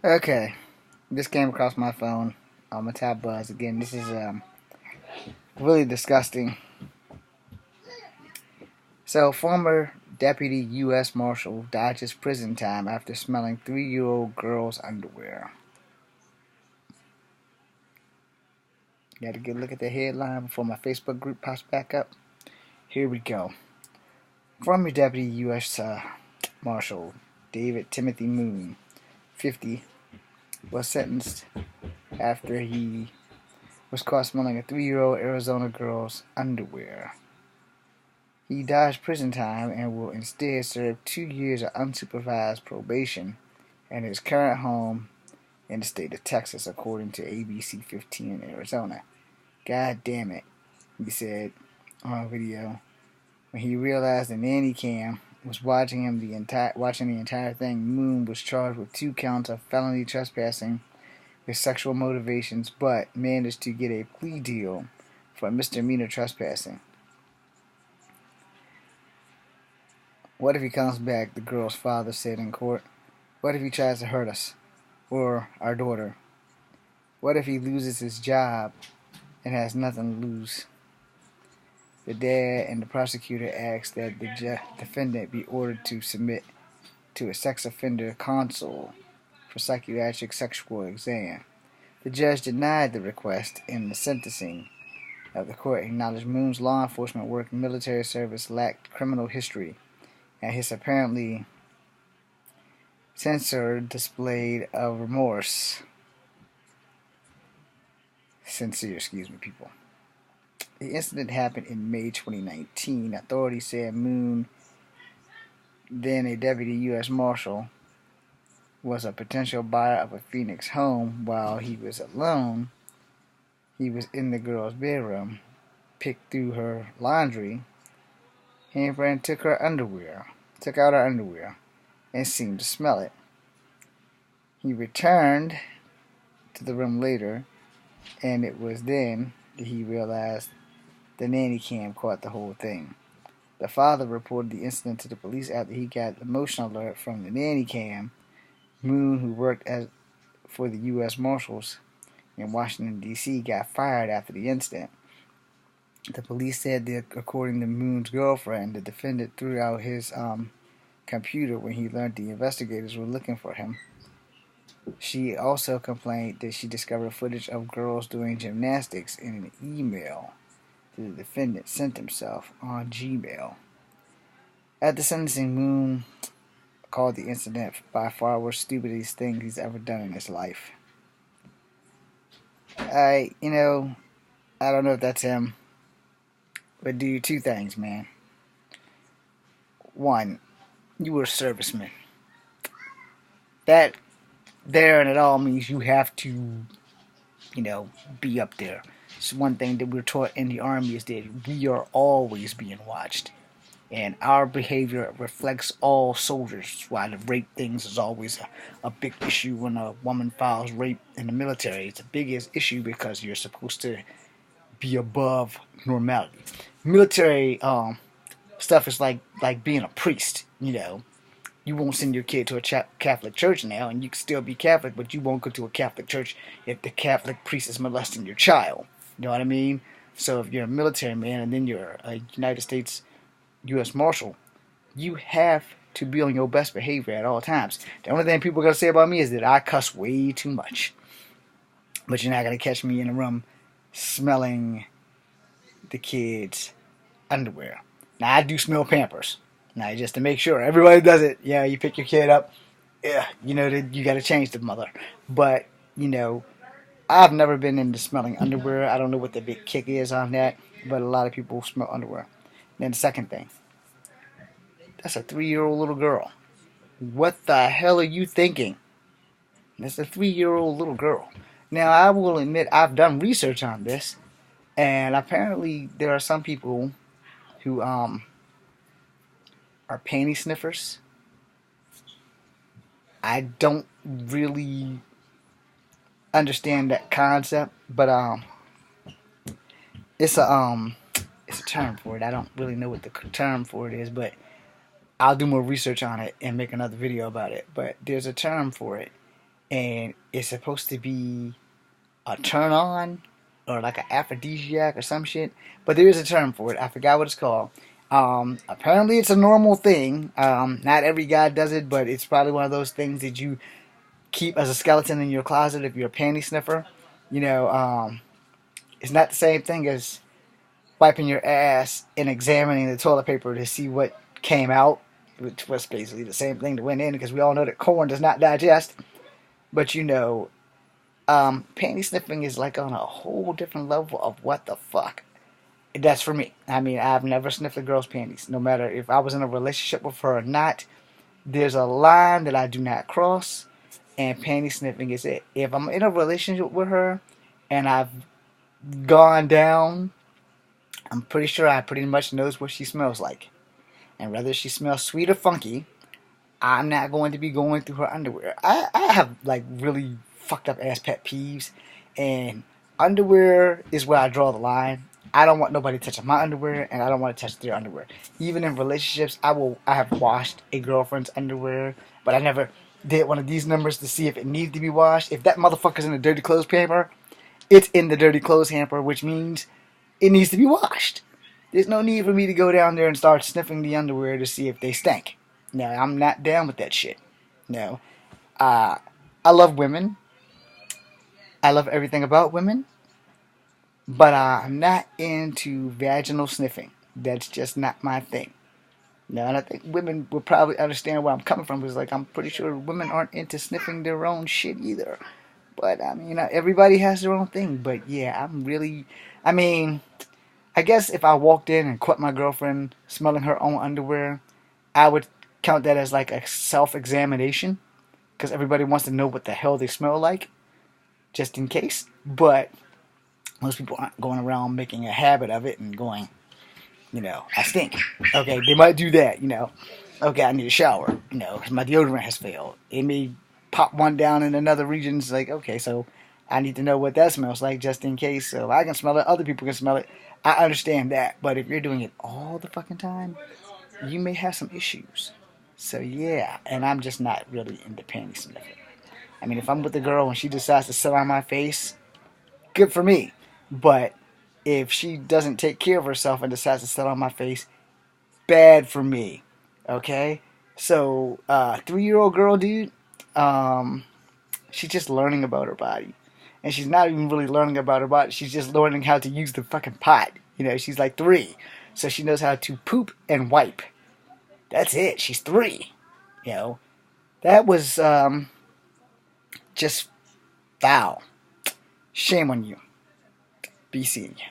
Okay, this came across my phone on my tab buzz again. This is really disgusting. So, former deputy U.S. Marshall dodges prison time after smelling 3-year-old girl's underwear. Got a good look at the headline before my Facebook group pops back up. Here we go. Former deputy U.S. Marshal David Timothy Moon, 50, was sentenced after he was caught smelling a 3-year-old Arizona girl's underwear. He dodged prison time and will instead serve 2 years of unsupervised probation in his current home in the state of Texas, according to ABC 15 in Arizona. God damn it, he said on a video when he realized the nanny cam was watching the entire thing. Moon was charged with 2 counts of felony trespassing with sexual motivations, but managed to get a plea deal for misdemeanor trespassing. What if he comes back, the girl's father said in court. What if he tries to hurt us? Or our daughter? What if he loses his job and has nothing to lose? The dad and the prosecutor asked that the defendant be ordered to submit to a sex offender console for psychiatric sexual exam. The judge denied the request in the sentencing of the court, acknowledged Moon's law enforcement work and military service lacked criminal history, and his apparently censored display of remorse. People. The incident happened in May 2019. Authorities said Moon, then a deputy U.S. Marshal, was a potential buyer of a Phoenix home. While he was alone, he was in the girl's bedroom, picked through her laundry, hamper, and took out her underwear, and seemed to smell it. He returned to the room later, and it was then that he realized the nanny cam caught the whole thing. The father reported the incident to the police after he got the motion alert from the nanny cam. Moon, who worked for the U.S. Marshals in Washington, D.C., got fired after the incident. The police said that, according to Moon's girlfriend, the defendant threw out his computer when he learned the investigators were looking for him. She also complained that she discovered footage of girls doing gymnastics in an email that the defendant sent himself on Gmail. At the sentencing, Moon called the incident by far the stupidest thing he's ever done in his life. I don't know if that's him, but do 2 things, man. 1, you were a serviceman. That there and it all means you have to, be up there. It's one thing that we're taught in the Army is that we are always being watched. And our behavior reflects all soldiers. That's why the rape things is always a big issue when a woman files rape in the military. It's the biggest issue because you're supposed to be above normality. Military stuff is like being a priest, You won't send your kid to a Catholic church now, and you can still be Catholic, but you won't go to a Catholic church if the Catholic priest is molesting your child. You know what I mean? So if you're a military man and then you're a United States U.S. Marshal, you have to be on your best behavior at all times. The only thing people are going to say about me is that I cuss way too much. But you're not going to catch me in a room smelling the kids' underwear. Now, I do smell Pampers. Now, just to make sure. Everybody does it. Yeah, you pick your kid up. Yeah, you got to change the mother. But, I've never been into smelling underwear. I don't know what the big kick is on that. But a lot of people smell underwear. Then the second thing. That's a 3-year-old little girl. What the hell are you thinking? That's a 3-year-old little girl. Now, I will admit I've done research on this. And apparently there are some people who are panty sniffers. I don't really understand that concept, but it's a term for it. I don't really know what the term for it is, but I'll do more research on it and make another video about it. But there's a term for it, and it's supposed to be a turn on or like an aphrodisiac or some shit. But there is a term for it. I forgot what it's called. Apparently, it's a normal thing. Not every guy does it, but it's probably one of those things that you keep as a skeleton in your closet if you're a panty sniffer. You know, it's not the same thing as wiping your ass and examining the toilet paper to see what came out, which was basically the same thing that went in, because we all know that corn does not digest. But panty sniffing is like on a whole different level of what the fuck. That's for me. I mean, I've never sniffed a girl's panties, no matter if I was in a relationship with her or not. There's a line that I do not cross, and panty sniffing is it. If I'm in a relationship with her and I've gone down, I'm pretty sure I pretty much knows what she smells like. And whether she smells sweet or funky, I'm not going to be going through her underwear. I have like really fucked up ass pet peeves, and underwear is where I draw the line. I don't want nobody touching my underwear, and I don't want to touch their underwear. Even in relationships, I have washed a girlfriend's underwear, but I never did one of these numbers to see if it needed to be washed. If that motherfucker's in the dirty clothes hamper, it's in the dirty clothes hamper, which means it needs to be washed. There's no need for me to go down there and start sniffing the underwear to see if they stink. No, I'm not down with that shit. No. I love women. I love everything about women. But I'm not into vaginal sniffing. That's just not my thing. No, and I think women will probably understand where I'm coming from. Because, like, I'm pretty sure women aren't into sniffing their own shit either. But, I mean, everybody has their own thing. But, yeah, I mean, I guess if I walked in and caught my girlfriend smelling her own underwear, I would count that as like a self-examination, because everybody wants to know what the hell they smell like, just in case. But most people aren't going around making a habit of it and going, I stink. Okay, they might do that, Okay, I need a shower, because my deodorant has failed. It may pop one down in another region. It's like, okay, so I need to know what that smells like just in case. So if I can smell it, other people can smell it. I understand that. But if you're doing it all the fucking time, you may have some issues. So yeah, and I'm just not really into panty sniffing. I mean, if I'm with a girl and she decides to sit on my face, good for me. But if she doesn't take care of herself and decides to sit on my face, bad for me. Okay? So, 3-year-old girl, dude, she's just learning about her body. And she's not even really learning about her body. She's just learning how to use the fucking pot. She's like 3. So she knows how to poop and wipe. That's it. She's 3. That was just foul. Shame on you. Be seeing you.